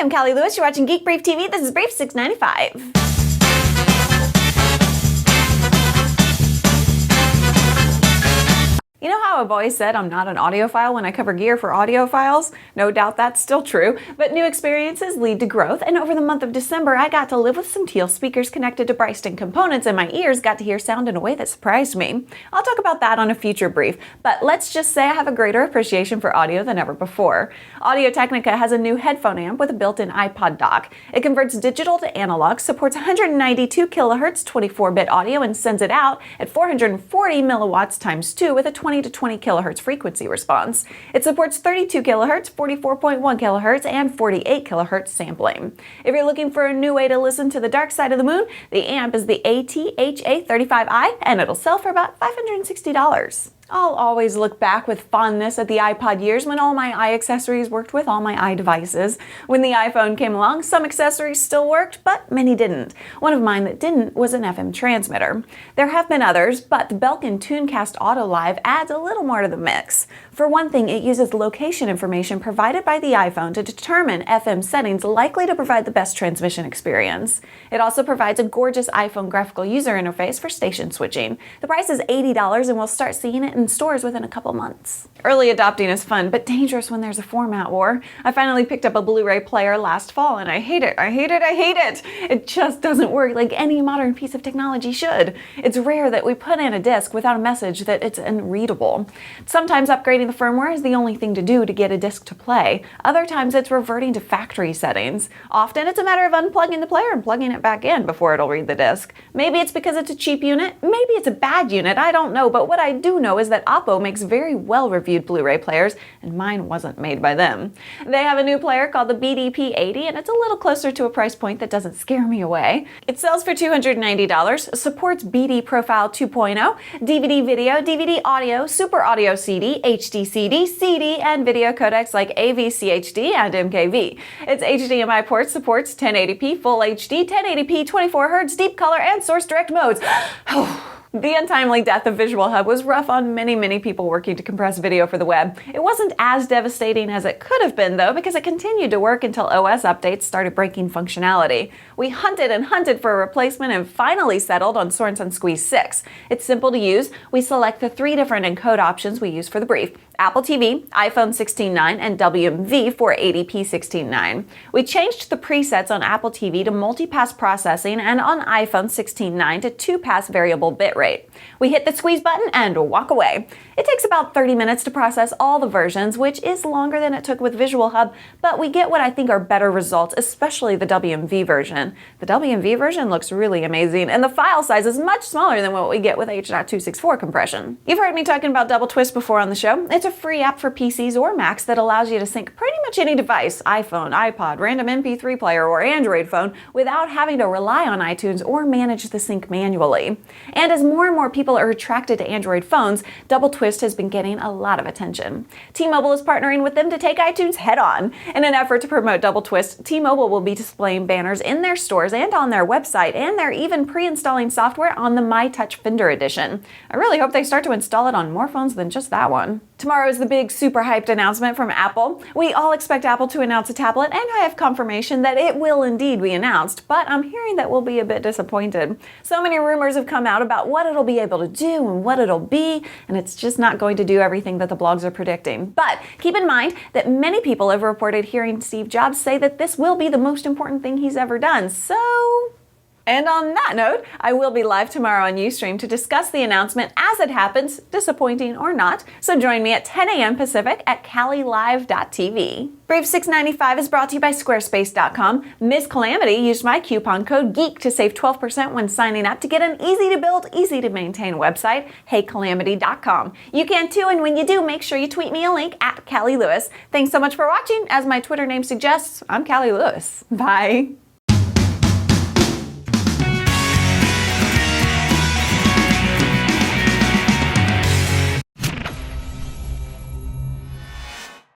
I'm Callie Lewis. You're watching Geek Brief TV. This is Brief 695. You know how I've always said I'm not an audiophile when I cover gear for audiophiles? No doubt that's still true, but new experiences lead to growth, and over the month of December I got to live with some Teal speakers connected to Bryston components, and my ears got to hear sound in a way that surprised me. I'll talk about that on a future brief, but let's just say I have a greater appreciation for audio than ever before. AudioTechnica has a new headphone amp with a built-in iPod dock. It converts digital to analog, supports 192 kHz 24-bit audio, and sends it out at 440 milliwatts times 2 with a 20 to 20 kHz frequency response. It supports 32 kHz, 44.1 kHz, and 48 kHz sampling. If you're looking for a new way to listen to the dark side of the moon, the amp is the ATHA35i, and it'll sell for about $560. I'll always look back with fondness at the iPod years when all my iAccessories worked with all my iDevices. When the iPhone came along, some accessories still worked, but many didn't. One of mine that didn't was an FM transmitter. There have been others, but the Belkin TuneCast Auto Live adds a little more to the mix. For one thing, it uses location information provided by the iPhone to determine FM settings likely to provide the best transmission experience. It also provides a gorgeous iPhone graphical user interface for station switching. The price is $80 and we'll start seeing it in stores within a couple months. Early adopting is fun, but dangerous when there's a format war. I finally picked up a Blu-ray player last fall and I hate it. It just doesn't work like any modern piece of technology should. It's rare that we put in a disc without a message that it's unreadable. Sometimes upgrading the firmware is the only thing to do to get a disc to play. Other times it's reverting to factory settings. Often it's a matter of unplugging the player and plugging it back in before it'll read the disc. Maybe it's because it's a cheap unit, maybe it's a bad unit, I don't know, but what I do know is that Oppo makes very well-reviewed Blu-ray players, and mine wasn't made by them. They have a new player called the BDP80, and it's a little closer to a price point that doesn't scare me away. It sells for $290, supports BD Profile 2.0, DVD video, DVD audio, Super Audio CD, HD CD, CD, and video codecs like AV-CHD and MKV. Its HDMI port supports 1080p, Full HD, 1080p, 24Hz, Deep Color, and Source Direct modes. The untimely death of Visual Hub was rough on many people working to compress video for the web. It wasn't as devastating as it could have been, though, because it continued to work until OS updates started breaking functionality. We hunted and hunted for a replacement and finally settled on Sorensen Squeeze 6. It's simple to use. We select the 3 different encode options we use for the brief: Apple TV, iPhone 16.9, and WMV 480p 16.9. We changed the presets on Apple TV to multi-pass processing and on iPhone 16.9 to 2-pass variable bitrate. We hit the squeeze button and walk away. It takes about 30 minutes to process all the versions, which is longer than it took with Visual Hub, but we get what I think are better results, especially the WMV version. The WMV version looks really amazing, and the file size is much smaller than what we get with H.264 compression. You've heard me talking about Double Twist before on the show. It's a free app for PCs or Macs that allows you to sync pretty much any device, iPhone, iPod, random MP3 player, or Android phone, without having to rely on iTunes or manage the sync manually. And as more and more people are attracted to Android phones, Double Twist has been getting a lot of attention. T-Mobile is partnering with them to take iTunes head-on. In an effort to promote Double Twist, T-Mobile will be displaying banners in their stores and on their website, and they're even pre-installing software on the MyTouch Finder edition. I really hope they start to install it on more phones than just that one. Tomorrow is the big super hyped announcement from Apple. We all expect Apple to announce a tablet, and I have confirmation that it will indeed be announced, but I'm hearing that we'll be a bit disappointed. So many rumors have come out about what it'll be able to do and what it'll be, and it's just not going to do everything that the blogs are predicting. But keep in mind that many people have reported hearing Steve Jobs say that this will be the most important thing he's ever done, so... And on that note, I will be live tomorrow on Ustream to discuss the announcement as it happens, disappointing or not, so join me at 10 a.m. Pacific at CallieLive.tv. Brief 695 is brought to you by Squarespace.com. Miss Calamity used my coupon code GEEK to save 12% when signing up to get an easy-to-build, easy-to-maintain website, HeyCalamity.com. You can too, and when you do, make sure you tweet me a link at Callie Lewis. Thanks so much for watching. As my Twitter name suggests, I'm Callie Lewis. Bye.